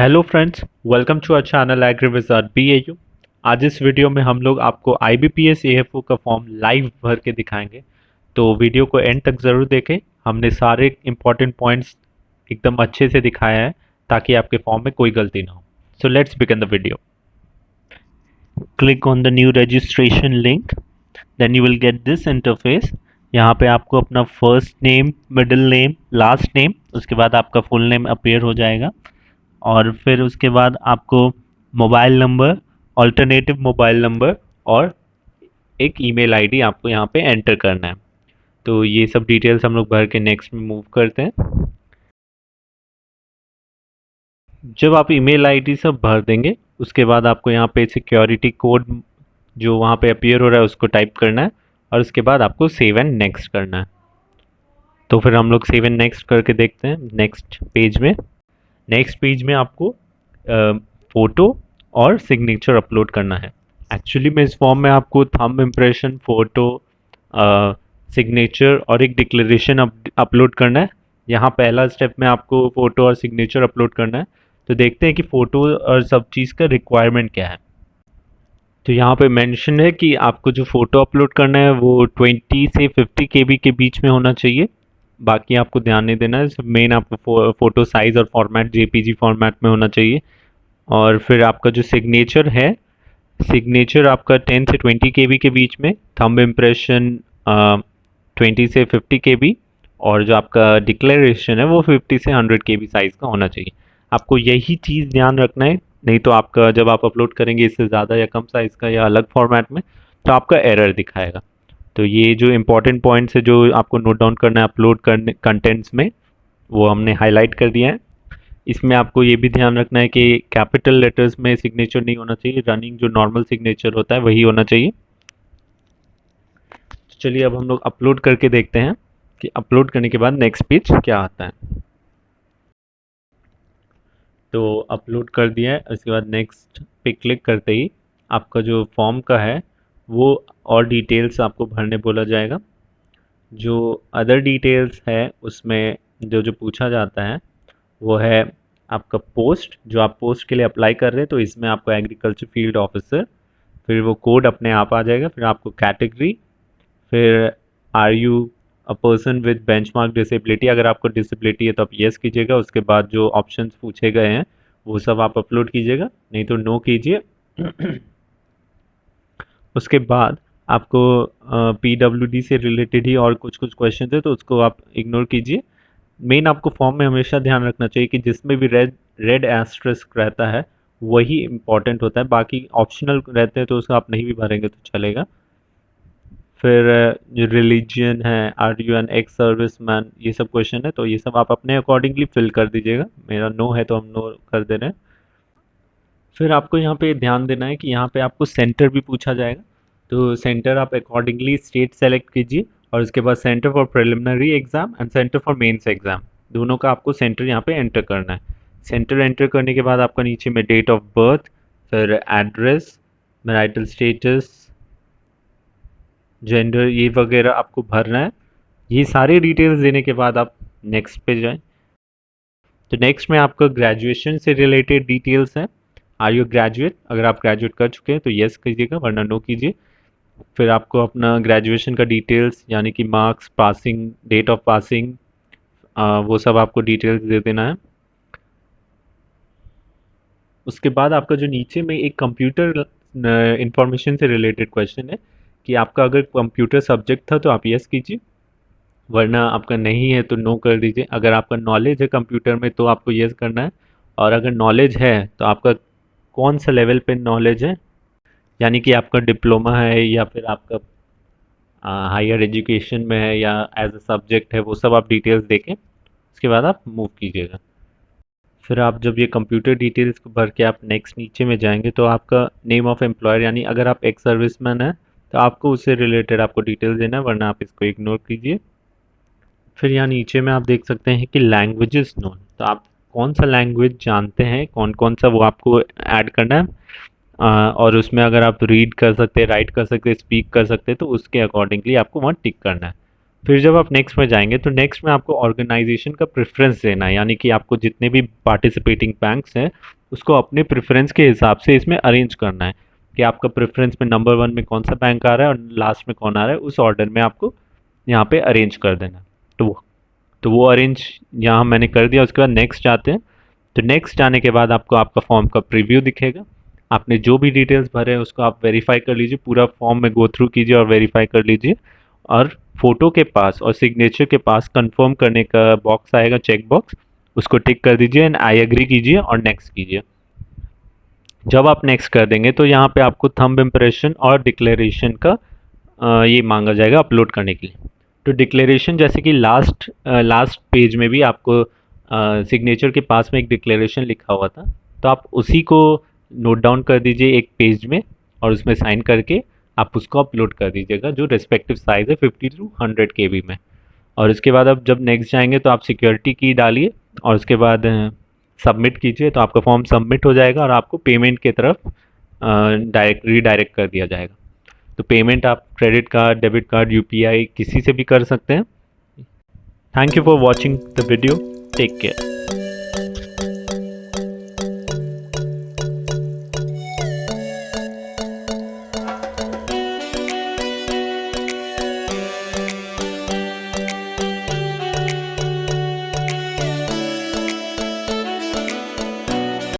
Hello friends, welcome to our channel Agriwizard BAU। आज इस video में हम लोग आपको IBPS AFO का फॉर्म लाइव भर के दिखाएंगे। तो वीडियो को एंड तक ज़रूर देखें। हमने सारे इम्पॉर्टेंट पॉइंट्स एकदम अच्छे से दिखाया है ताकि आपके फॉर्म में कोई गलती ना हो। So let's begin the video. Click on the new registration link, then you will get this interface. यहाँ पे आपको अपना first name, middle name, last name, उसके बाद आपका फुल नेम अपीयर हो जाएगा और फिर उसके बाद आपको mobile number, alternative mobile number और एक ईमेल आईडी आपको यहाँ पे एंटर करना है। तो ये सब डिटेल्स हम लोग भर के नेक्स्ट में मूव करते हैं। जब आप ईमेल आईडी सब भर देंगे उसके बाद आपको यहाँ पे सिक्योरिटी कोड जो वहाँ पे अपीयर हो रहा है उसको टाइप करना है और उसके बाद आपको सेव एंड नेक्स्ट करना है। तो फिर हम लोग सेव एंड नेक्स्ट करके देखते हैं नेक्स्ट पेज में। नेक्स्ट पेज में आपको फ़ोटो और सिग्नेचर अपलोड करना है। एक्चुअली में इस फॉर्म में आपको थंब इम्प्रेशन, फ़ोटो, सिग्नेचर और एक डिक्लेरेशन अपलोड करना है। यहाँ पहला स्टेप में आपको फ़ोटो और सिग्नेचर अपलोड करना है। तो देखते हैं कि फ़ोटो और सब चीज़ का रिक्वायरमेंट क्या है। तो यहाँ पे मेंशन है कि आपको जो फ़ोटो अपलोड करना है वो 20 से 50 KB के बीच में होना चाहिए। बाकी आपको ध्यान नहीं देना है, मेन आपको फ़ोटो साइज़ और फॉर्मेट JPG फॉर्मेट में होना चाहिए। और फिर आपका जो सिग्नेचर है, सिग्नेचर आपका 10 से 20 KB के बीच में, थंब इम्प्रेशन 20 से 50 KB और जो आपका डिक्लेरेशन है वो 50 से 100 KB साइज़ का होना चाहिए। आपको यही चीज़ ध्यान रखना है, नहीं तो आपका जब आप अपलोड करेंगे इससे ज़्यादा या कम साइज़ का या अलग फॉर्मेट में तो आपका एरर दिखाएगा। तो ये जो इम्पोर्टेंट पॉइंट्स है जो आपको नोट डाउन करना है अपलोड करने कंटेंट्स में, वो हमने हाईलाइट कर दिया है। इसमें आपको ये भी ध्यान रखना है कि कैपिटल लेटर्स में सिग्नेचर नहीं होना चाहिए, रनिंग जो नॉर्मल सिग्नेचर होता है वही होना चाहिए। तो चलिए अब हम लोग अपलोड करके देखते हैं कि अपलोड करने के बाद नेक्स्ट पेज क्या आता है। तो अपलोड कर दिया है, उसके बाद नेक्स्ट पे क्लिक करते ही आपका जो फॉर्म का है वो और डिटेल्स आपको भरने बोला जाएगा। जो अदर डिटेल्स है उसमें जो जो पूछा जाता है वो है आपका पोस्ट, जो आप पोस्ट के लिए अप्लाई कर रहे हैं तो इसमें आपको एग्रीकल्चर फील्ड ऑफिसर, फिर वो कोड अपने आप आ जाएगा, फिर आपको कैटेगरी, फिर are you a person with benchmark disability, अगर आपको डिसेबिलिटी है तो आप येस कीजिएगा। उसके बाद जो ऑप्शंस पूछे गए हैं वो सब आप अपलोड कीजिएगा, नहीं तो नो कीजिए। उसके बाद आपको PWD से रिलेटेड ही और कुछ कुछ क्वेश्चन है तो उसको आप इग्नोर कीजिए। मेन आपको फॉर्म में हमेशा ध्यान रखना चाहिए कि जिसमें भी रेड रेड एस्ट्रिस्क रहता है वही इम्पॉर्टेंट होता है, बाकी ऑप्शनल रहते हैं तो उसको आप नहीं भी भरेंगे तो चलेगा। फिर जो रिलीजन है, are you an ex service man, ये सब क्वेश्चन है तो ये सब आप अपने अकॉर्डिंगली फिल कर दीजिएगा। मेरा नो है तो हम नो कर दे रहे हैं। फिर आपको यहाँ पे ध्यान देना है कि यहाँ पे आपको सेंटर भी पूछा जाएगा, तो सेंटर आप अकॉर्डिंगली स्टेट सेलेक्ट कीजिए और उसके बाद centre for preliminary exam and centre for mains exam, दोनों का आपको सेंटर यहाँ पे एंटर करना है। सेंटर एंटर करने के बाद आपका नीचे में डेट ऑफ बर्थ, फिर एड्रेस, मैरिटल स्टेटस, जेंडर, ये वगैरह आपको भरना है। ये सारी डिटेल्स देने के बाद आप नेक्स्ट पे जाएं। तो नेक्स्ट में आपका ग्रेजुएशन से रिलेटेड डिटेल्स है। आर यू ग्रेजुएट, अगर आप ग्रेजुएट कर चुके हैं तो येस कीजिएगा वरना नो कीजिए। फिर आपको अपना ग्रेजुएशन का डिटेल्स यानी कि marks, passing, date of passing, वो सब आपको डिटेल्स दे देना है। उसके बाद आपका जो नीचे में एक कंप्यूटर इंफॉर्मेशन से रिलेटेड क्वेश्चन है कि आपका अगर कंप्यूटर सब्जेक्ट था तो आप येस कीजिए, वरना आपका नहीं है तो नो कर दीजिए। अगर आपका नॉलेज है कंप्यूटर में तो आपको येस करना है, और अगर नॉलेज है तो आपका कौन सा लेवल पे नॉलेज है, यानी कि आपका डिप्लोमा है या फिर आपका हायर एजुकेशन में है या एज अ सब्जेक्ट है, वो सब आप डिटेल्स देखें उसके बाद आप मूव कीजिएगा। फिर आप जब ये कंप्यूटर डिटेल्स को भर के आप नेक्स्ट नीचे में जाएंगे तो आपका नेम ऑफ एम्प्लॉयर, यानी अगर आप एक्स सर्विसमैन है तो आपको उससे रिलेटेड आपको डिटेल्स देना है, वरना आप इसको इग्नोर कीजिए। फिर यहाँ नीचे में आप देख सकते हैं कि लैंग्वेजेस नोन, तो आप कौन सा लैंग्वेज जानते हैं, कौन कौन सा, वो आपको ऐड करना है। और उसमें अगर आप रीड कर सकते हैं, राइट कर सकते हैं, स्पीक कर सकते हैं तो उसके अकॉर्डिंगली आपको वहाँ टिक करना है। फिर जब आप नेक्स्ट में जाएंगे तो नेक्स्ट में आपको ऑर्गेनाइजेशन का प्रेफरेंस देना है, यानी कि आपको जितने भी पार्टिसिपेटिंग बैंक्स हैं उसको अपने प्रेफरेंस के हिसाब से इसमें अरेंज करना है कि आपका प्रेफरेंस में नंबर 1 में कौन सा बैंक आ रहा है और लास्ट में कौन आ रहा है, उस ऑर्डर में आपको यहाँ पे अरेंज कर देना। तो वो अरेंज यहाँ मैंने कर दिया। उसके बाद नेक्स्ट जाते हैं। तो नेक्स्ट जाने के बाद आपको आपका फॉर्म का प्रीव्यू दिखेगा। आपने जो भी डिटेल्स भरे हैं उसको आप वेरीफाई कर लीजिए, पूरा फॉर्म में गो थ्रू कीजिए और वेरीफाई कर लीजिए। और फोटो के पास और सिग्नेचर के पास कंफर्म करने का बॉक्स आएगा, चेक बॉक्स, उसको टिक कर दीजिए एंड आई एग्री कीजिए और नेक्स्ट कीजिए। जब आप नेक्स्ट कर देंगे तो यहाँ पे आपको थंब इम्प्रेशन और डिक्लेरेशन का ये मांगा जाएगा अपलोड करने के लिए। तो डिक्लेरेशन जैसे कि लास्ट पेज में भी आपको सिग्नेचर के पास में एक डिक्लेरेशन लिखा हुआ था, तो आप उसी को नोट डाउन कर दीजिए एक पेज में और उसमें साइन करके आप उसको अपलोड कर दीजिएगा, जो रिस्पेक्टिव साइज़ है 50 टू 100 KB में। और उसके बाद आप जब नेक्स्ट जाएंगे तो आप सिक्योरिटी की डालिए और उसके बाद सबमिट कीजिए, तो आपका फॉर्म सबमिट हो जाएगा और आपको पेमेंट की तरफ डायरेक्ट रीडायरेक्ट कर दिया जाएगा। तो पेमेंट आप credit card, debit card, UPI किसी से भी कर सकते हैं। Thank you for watching the video. Take care.